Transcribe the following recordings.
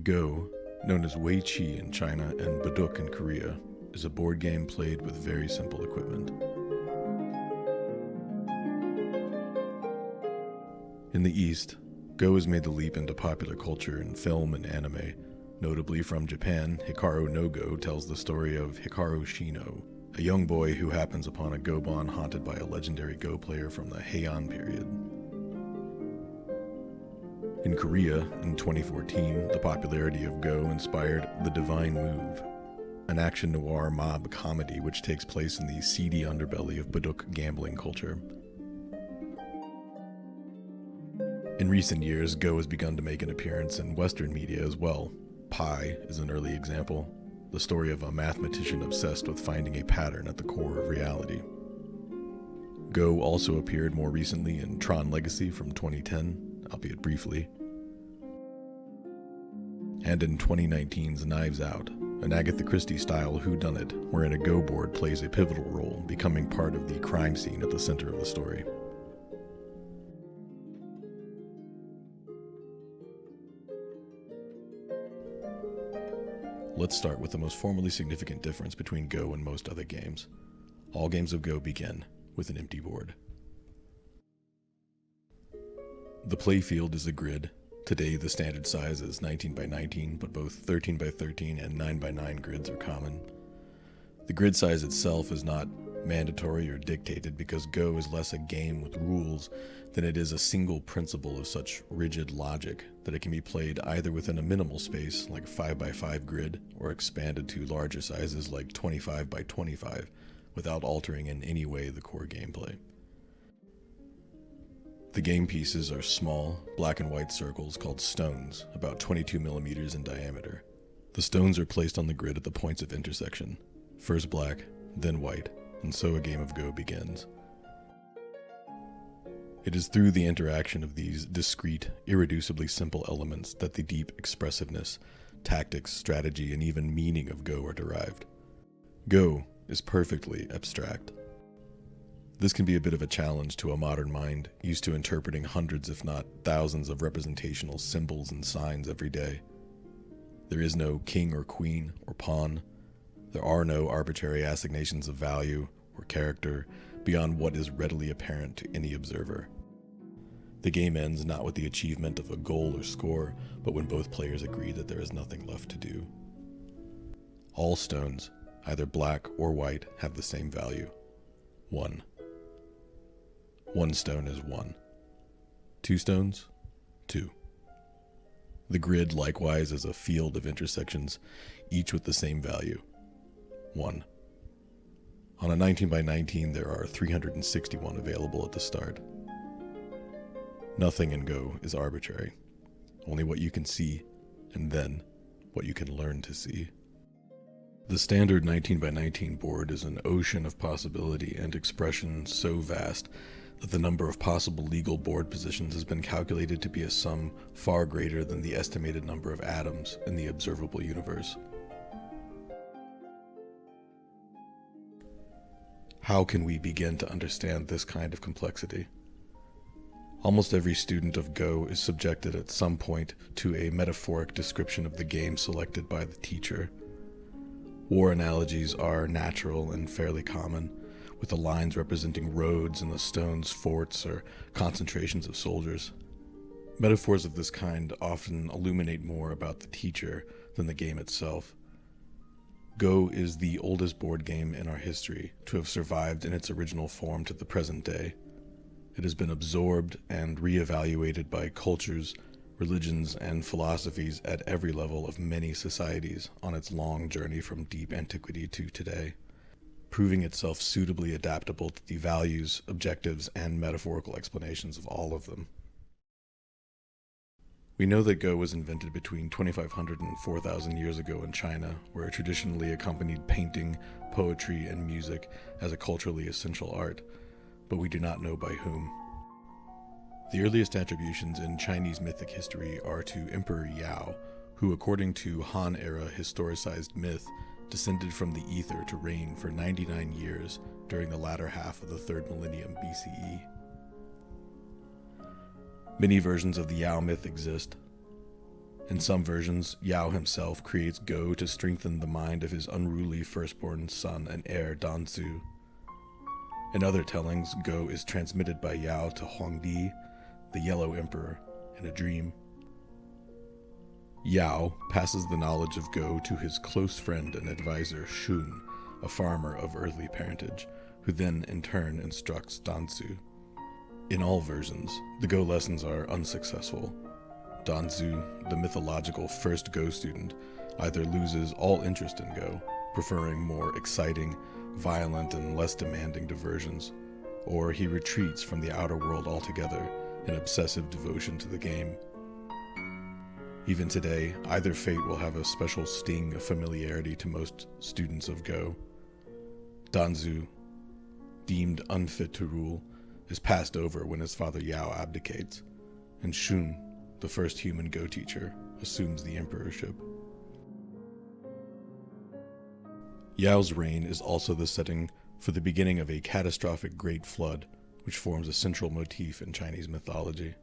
Go, known as weiqi in China and baduk in Korea, is a board game played with very simple equipment. In the East, Go has made the leap into popular culture in film and anime. Notably from Japan, Hikaru no Go tells the story of Hikaru Shino, a young boy who happens upon a Gobon haunted by a legendary Go player from the Heian period. In Korea, in 2014, the popularity of Go inspired The Divine Move, an action noir mob comedy which takes place in the seedy underbelly of baduk gambling culture. In recent years, Go has begun to make an appearance in Western media as well. Pi is an early example, the story of a mathematician obsessed with finding a pattern at the core of reality. Go also appeared more recently in Tron Legacy from 2010, albeit briefly, and in 2019's Knives Out, an Agatha Christie-style whodunit wherein a Go board plays a pivotal role, becoming part of the crime scene at the center of the story. Let's start with the most formally significant difference between Go and most other games. All games of Go begin with an empty board. The playfield is a grid. Today the standard size is 19 by 19, but both 13 by 13 and 9 by 9 grids are common. The grid size itself is not mandatory or dictated because Go is less a game with rules than it is a single principle of such rigid logic that it can be played either within a minimal space like a 5 by 5 grid or expanded to larger sizes like 25 by 25 without altering in any way the core gameplay. The game pieces are small, black and white circles called stones, about 22 millimeters in diameter. The stones are placed on the grid at the points of intersection, first black, then white, and so a game of Go begins. It is through the interaction of these discrete, irreducibly simple elements that the deep expressiveness, tactics, strategy, and even meaning of Go are derived. Go is perfectly abstract. This can be a bit of a challenge to a modern mind, used to interpreting hundreds if not thousands of representational symbols and signs every day. There is no king or queen or pawn. There are no arbitrary assignations of value or character beyond what is readily apparent to any observer. The game ends not with the achievement of a goal or score, but when both players agree that there is nothing left to do. All stones, either black or white, have the same value: 1. One stone is 1. 2 stones, 2. The grid likewise is a field of intersections, each with the same value: 1. On a 19 by 19, there are 361 available at the start. Nothing in Go is arbitrary, only what you can see, and then what you can learn to see. The standard 19 by 19 board is an ocean of possibility and expression so vast that the number of possible legal board positions has been calculated to be a sum far greater than the estimated number of atoms in the observable universe. How can we begin to understand this kind of complexity? Almost every student of Go is subjected at some point to a metaphoric description of the game selected by the teacher. War analogies are natural and fairly common, with the lines representing roads and the stones forts or concentrations of soldiers. Metaphors of this kind often illuminate more about the teacher than the game itself. Go is the oldest board game in our history to have survived in its original form to the present day. It has been absorbed and reevaluated by cultures, religions, and philosophies at every level of many societies on its long journey from deep antiquity to today, proving itself suitably adaptable to the values, objectives, and metaphorical explanations of all of them. We know that Go was invented between 2,500 and 4,000 years ago in China, where it traditionally accompanied painting, poetry, and music as a culturally essential art, but we do not know by whom. The earliest attributions in Chinese mythic history are to Emperor Yao, who, according to Han-era historicized myth, descended from the ether to reign for 99 years during the latter half of the 3rd millennium BCE. Many versions of the Yao myth exist. In some versions, Yao himself creates Go to strengthen the mind of his unruly firstborn son and heir Danzu. In other tellings, Go is transmitted by Yao to Huangdi, the Yellow Emperor, in a dream. Yao passes the knowledge of Go to his close friend and advisor Shun, a farmer of earthly parentage, who then in turn instructs Danzu. In all versions, the Go lessons are unsuccessful. Danzu, the mythological first Go student, either loses all interest in Go, preferring more exciting, violent, and less demanding diversions, or he retreats from the outer world altogether in obsessive devotion to the game. Even today, either fate will have a special sting of familiarity to most students of Go. Danzu, deemed unfit to rule, is passed over when his father Yao abdicates, and Shun, the first human Go teacher, assumes the emperorship. Yao's reign is also the setting for the beginning of a catastrophic great flood, which forms a central motif in Chinese mythology.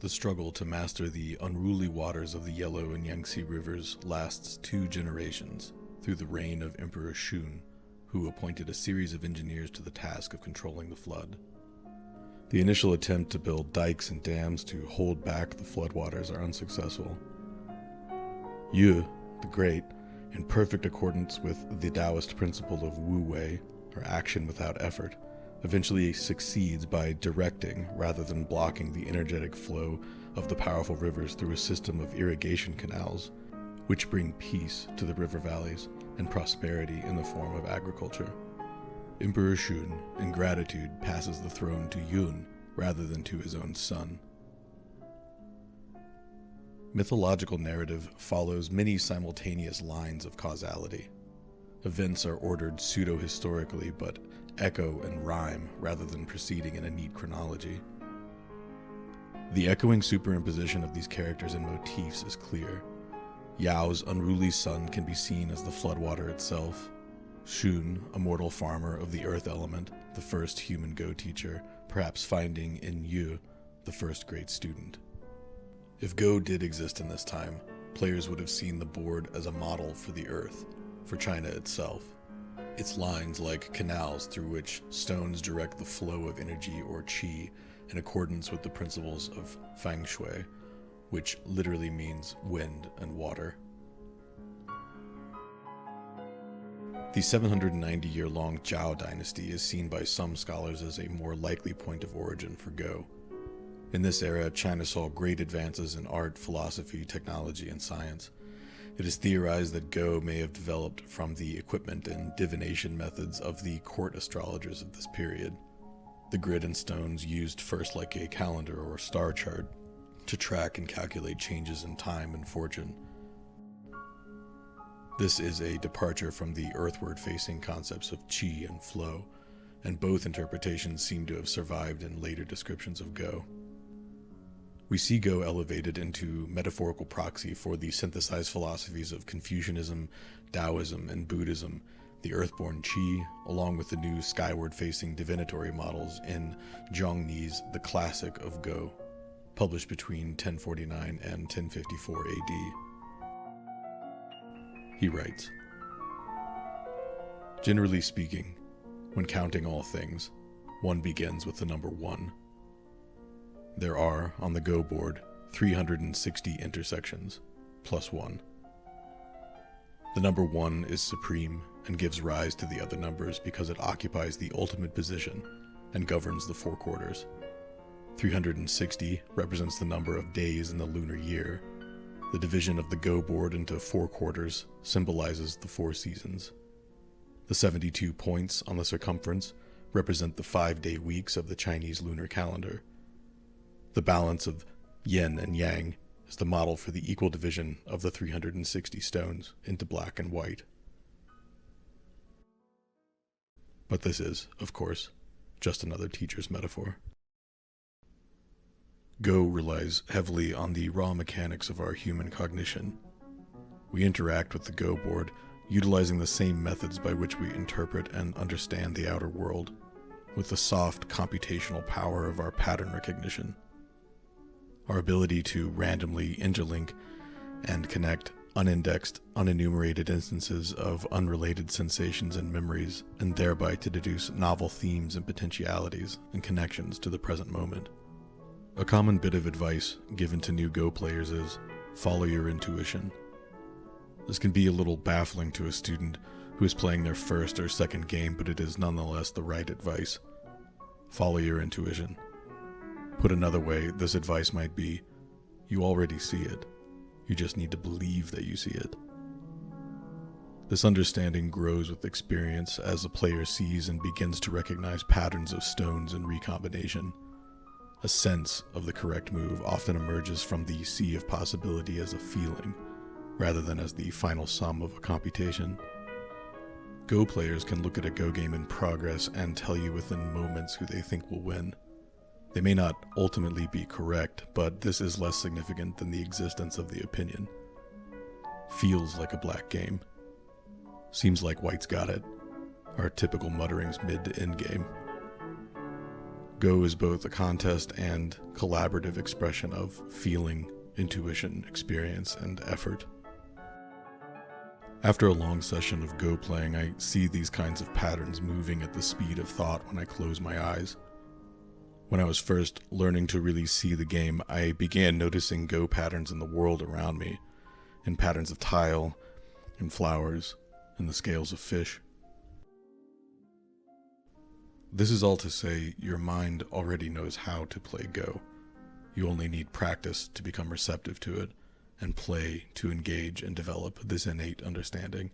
The struggle to master the unruly waters of the Yellow and Yangtze rivers lasts 2 generations, through the reign of Emperor Shun, who appointed a series of engineers to the task of controlling the flood. The initial attempt to build dikes and dams to hold back the floodwaters are unsuccessful. Yu, the Great, in perfect accordance with the Taoist principle of Wu Wei, or action without effort, eventually succeeds by directing rather than blocking the energetic flow of the powerful rivers through a system of irrigation canals, which bring peace to the river valleys and prosperity in the form of agriculture. Emperor Shun, in gratitude, passes the throne to Yun rather than to his own son. Mythological narrative follows many simultaneous lines of causality. Events are ordered pseudo-historically, but echo and rhyme rather than proceeding in a neat chronology. The echoing superimposition of these characters and motifs is clear. Yao's unruly son can be seen as the floodwater itself. Shun, a mortal farmer of the earth element, the first human Go teacher, perhaps finding in Yu the first great student. If Go did exist in this time, players would have seen the board as a model for the earth, for China itself. Its lines like canals through which stones direct the flow of energy or qi in accordance with the principles of feng shui, which literally means wind and water. The 790-year-long Zhao dynasty is seen by some scholars as a more likely point of origin for Go. In this era, China saw great advances in art, philosophy, technology, and science. It is theorized that Go may have developed from the equipment and divination methods of the court astrologers of this period. The grid and stones used first like a calendar or star chart to track and calculate changes in time and fortune. This is a departure from the earthward-facing concepts of qi and flow, and both interpretations seem to have survived in later descriptions of Go. We see Go elevated into metaphorical proxy for the synthesized philosophies of Confucianism, Taoism, and Buddhism, the earthborn qi, along with the new skyward-facing divinatory models in Zhongni's The Classic of Go, published between 1049 and 1054 AD. He writes, "Generally speaking, when counting all things, one begins with the number 1. There are, on the Go board, 360 intersections, plus 1. The number 1 is supreme and gives rise to the other numbers because it occupies the ultimate position and governs the 4 quarters. 360 represents the number of days in the lunar year. The division of the Go board into 4 quarters symbolizes the 4 seasons. The 72 points on the circumference represent the 5-day weeks of the Chinese lunar calendar. The balance of yin and yang is the model for the equal division of the 360 stones into black and white." But this is, of course, just another teacher's metaphor. Go relies heavily on the raw mechanics of our human cognition. We interact with the Go board utilizing the same methods by which we interpret and understand the outer world, with the soft computational power of our pattern recognition. Our ability to randomly interlink and connect unindexed, unenumerated instances of unrelated sensations and memories, and thereby to deduce novel themes and potentialities and connections to the present moment. A common bit of advice given to new Go players is, follow your intuition. This can be a little baffling to a student who is playing their first or second game, but it is nonetheless the right advice. Follow your intuition. Put another way, this advice might be, you already see it. You just need to believe that you see it. This understanding grows with experience as the player sees and begins to recognize patterns of stones in recombination. A sense of the correct move often emerges from the sea of possibility as a feeling, rather than as the final sum of a computation. Go players can look at a Go game in progress and tell you within moments who they think will win. They may not ultimately be correct, but this is less significant than the existence of the opinion. Feels like a black game. Seems like white's got it. Our typical mutterings mid to end game. Go is both a contest and collaborative expression of feeling, intuition, experience, and effort. After a long session of Go playing, I see these kinds of patterns moving at the speed of thought when I close my eyes. When I was first learning to really see the game, I began noticing Go patterns in the world around me, in patterns of tile, in flowers, in the scales of fish. This is all to say, your mind already knows how to play Go. You only need practice to become receptive to it, and play to engage and develop this innate understanding.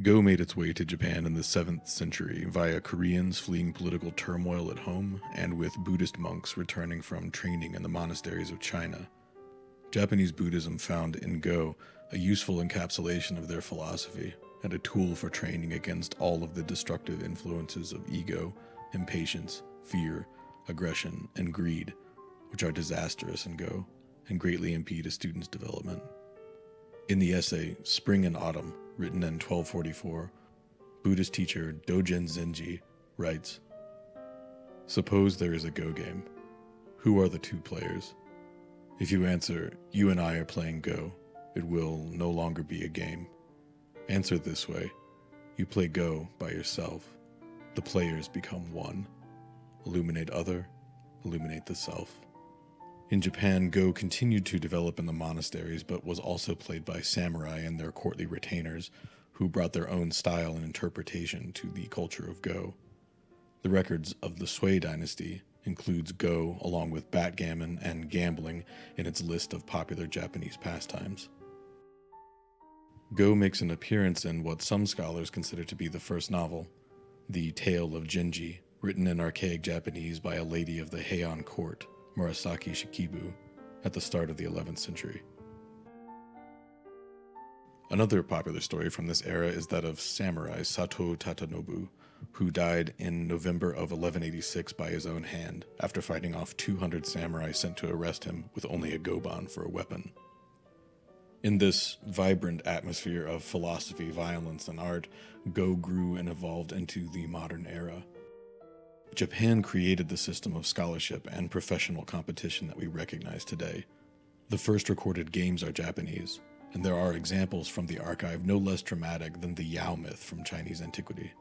Go made its way to Japan in the 7th century via Koreans fleeing political turmoil at home and with Buddhist monks returning from training in the monasteries of China. Japanese Buddhism found in Go a useful encapsulation of their philosophy and a tool for training against all of the destructive influences of ego, impatience, fear, aggression, and greed, which are disastrous in Go and greatly impede a student's development. In the essay Spring and Autumn, written in 1244, Buddhist teacher Dogen Zenji writes, "Suppose there is a Go game. Who are the two players? If you answer, you and I are playing Go, it will no longer be a game. Answer this way, you play Go by yourself. The players become one. Illuminate other, illuminate the self." In Japan, Go continued to develop in the monasteries, but was also played by samurai and their courtly retainers, who brought their own style and interpretation to the culture of Go. The records of the Sui dynasty includes Go along with backgammon and gambling in its list of popular Japanese pastimes. Go makes an appearance in what some scholars consider to be the first novel, The Tale of Genji, written in archaic Japanese by a lady of the Heian court, Murasaki Shikibu, at the start of the 11th century. Another popular story from this era is that of samurai Sato Tatanobu, who died in November of 1186 by his own hand after fighting off 200 samurai sent to arrest him with only a goban for a weapon. In this vibrant atmosphere of philosophy, violence, and art, Go grew and evolved into the modern era. Japan created the system of scholarship and professional competition that we recognize today. The first recorded games are Japanese, and there are examples from the archive no less dramatic than the Yao myth from Chinese antiquity.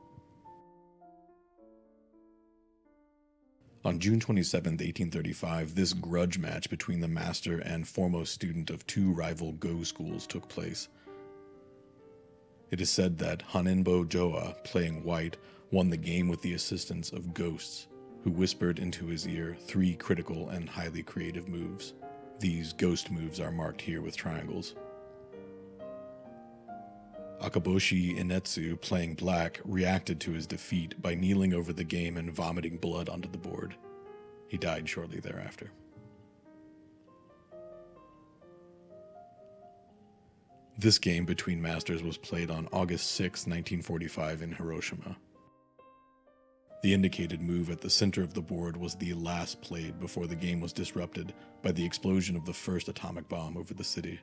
On June 27, 1835, this grudge match between the master and foremost student of two rival Go schools took place. It is said that Haninbo Joa, playing white, won the game with the assistance of ghosts, who whispered into his ear 3 critical and highly creative moves. These ghost moves are marked here with triangles. Akaboshi Inetsu, playing black, reacted to his defeat by kneeling over the game and vomiting blood onto the board. He died shortly thereafter. This game between masters was played on August 6, 1945 in Hiroshima. The indicated move at the center of the board was the last played before the game was disrupted by the explosion of the first atomic bomb over the city.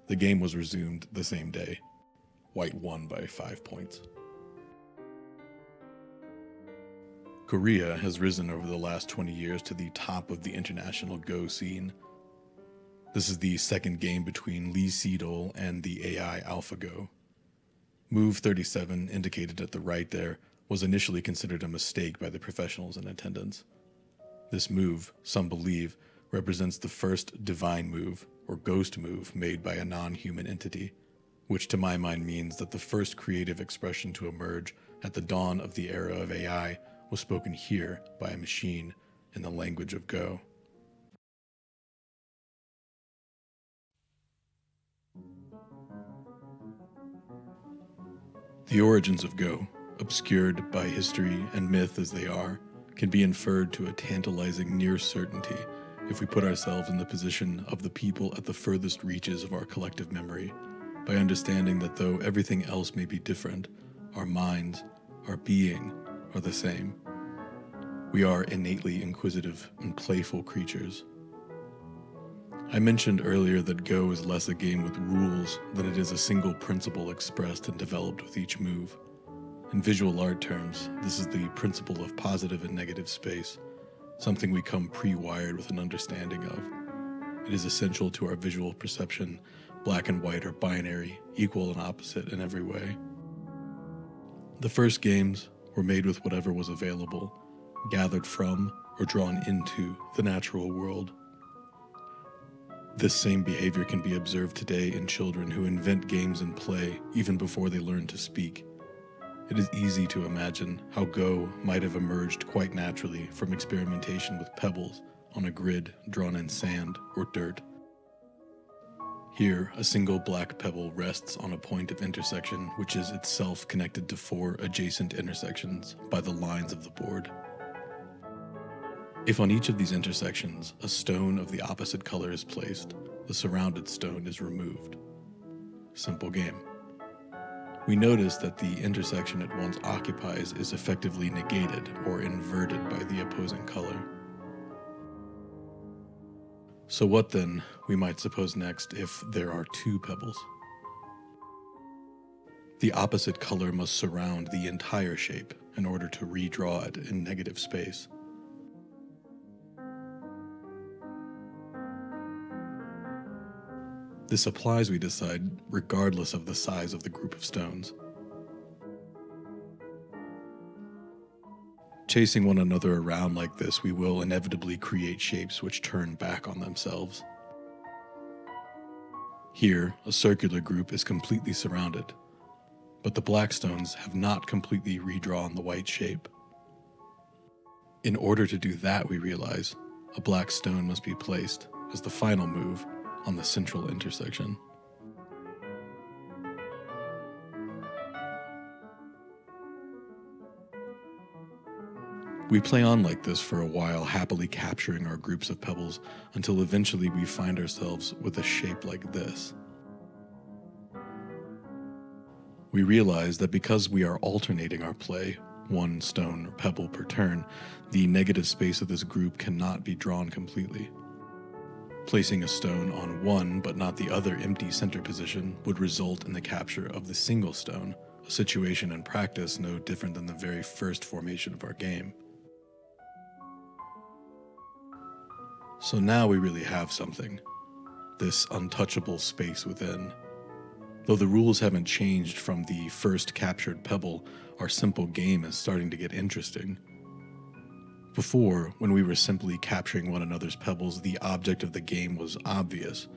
The game was resumed the same day. White won by 5 points. Korea has risen over the last 20 years to the top of the international Go scene. This is the second game between Lee Sedol and the AI AlphaGo. Move 37, indicated at the right there, was initially considered a mistake by the professionals in attendance. This move, some believe, represents the first divine move, or ghost move, made by a non-human entity, which to my mind means that the first creative expression to emerge at the dawn of the era of AI was spoken here by a machine in the language of Go. The origins of Go, obscured by history and myth as they are, can be inferred to a tantalizing near certainty if we put ourselves in the position of the people at the furthest reaches of our collective memory, by understanding that though everything else may be different, our minds, our being, are the same. We are innately inquisitive and playful creatures. I mentioned earlier that Go is less a game with rules than it is a single principle expressed and developed with each move. In visual art terms, this is the principle of positive and negative space, something we come pre-wired with an understanding of. It is essential to our visual perception. Black and white are binary, equal and opposite in every way. The first games were made with whatever was available, gathered from or drawn into the natural world. This same behavior can be observed today in children who invent games and play even before they learn to speak. It is easy to imagine how Go might have emerged quite naturally from experimentation with pebbles on a grid drawn in sand or dirt. Here, a single black pebble rests on a point of intersection which is itself connected to 4 adjacent intersections by the lines of the board. If on each of these intersections a stone of the opposite color is placed, the surrounded stone is removed. Simple game. We notice that the intersection it once occupies is effectively negated or inverted by the opposing color. So what then, we might suppose next, if there are 2 pebbles? The opposite color must surround the entire shape in order to redraw it in negative space. This applies, we decide, regardless of the size of the group of stones. Chasing one another around like this, we will inevitably create shapes which turn back on themselves. Here, a circular group is completely surrounded, but the black stones have not completely redrawn the white shape. In order to do that, we realize, a black stone must be placed, as the final move, on the central intersection. We play on like this for a while, happily capturing our groups of pebbles, until eventually we find ourselves with a shape like this. We realize that because we are alternating our play, 1 stone or pebble per turn, the negative space of this group cannot be drawn completely. Placing a stone on one but not the other empty center position would result in the capture of the single stone, a situation in practice no different than the very first formation of our game. So now we really have something, this untouchable space within. Though the rules haven't changed from the first captured pebble, our simple game is starting to get interesting. Before, when we were simply capturing one another's pebbles, the object of the game was obvious: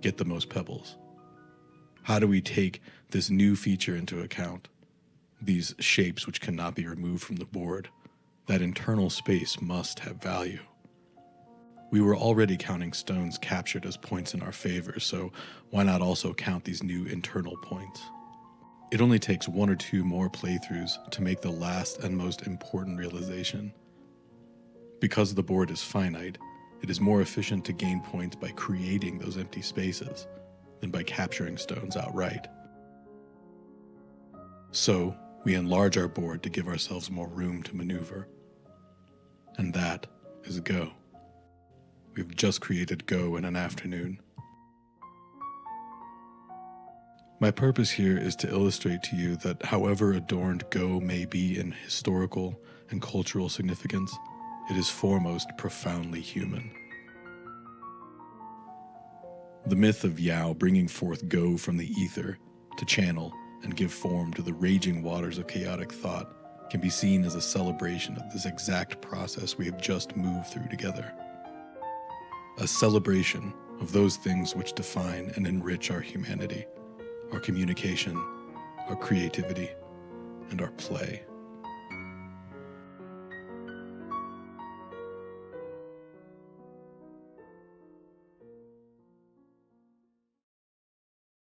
get the most pebbles. How do we take this new feature into account? These shapes which cannot be removed from the board. That internal space must have value. We were already counting stones captured as points in our favor, so why not also count these new internal points? It only takes 1 or 2 more playthroughs to make the last and most important realization. Because the board is finite, it is more efficient to gain points by creating those empty spaces than by capturing stones outright. So, we enlarge our board to give ourselves more room to maneuver. And that is Go. We've just created Go in an afternoon. My purpose here is to illustrate to you that however adorned Go may be in historical and cultural significance, it is foremost profoundly human. The myth of Yao bringing forth Go from the ether to channel and give form to the raging waters of chaotic thought can be seen as a celebration of this exact process we have just moved through together. A celebration of those things which define and enrich our humanity, our communication, our creativity, and our play.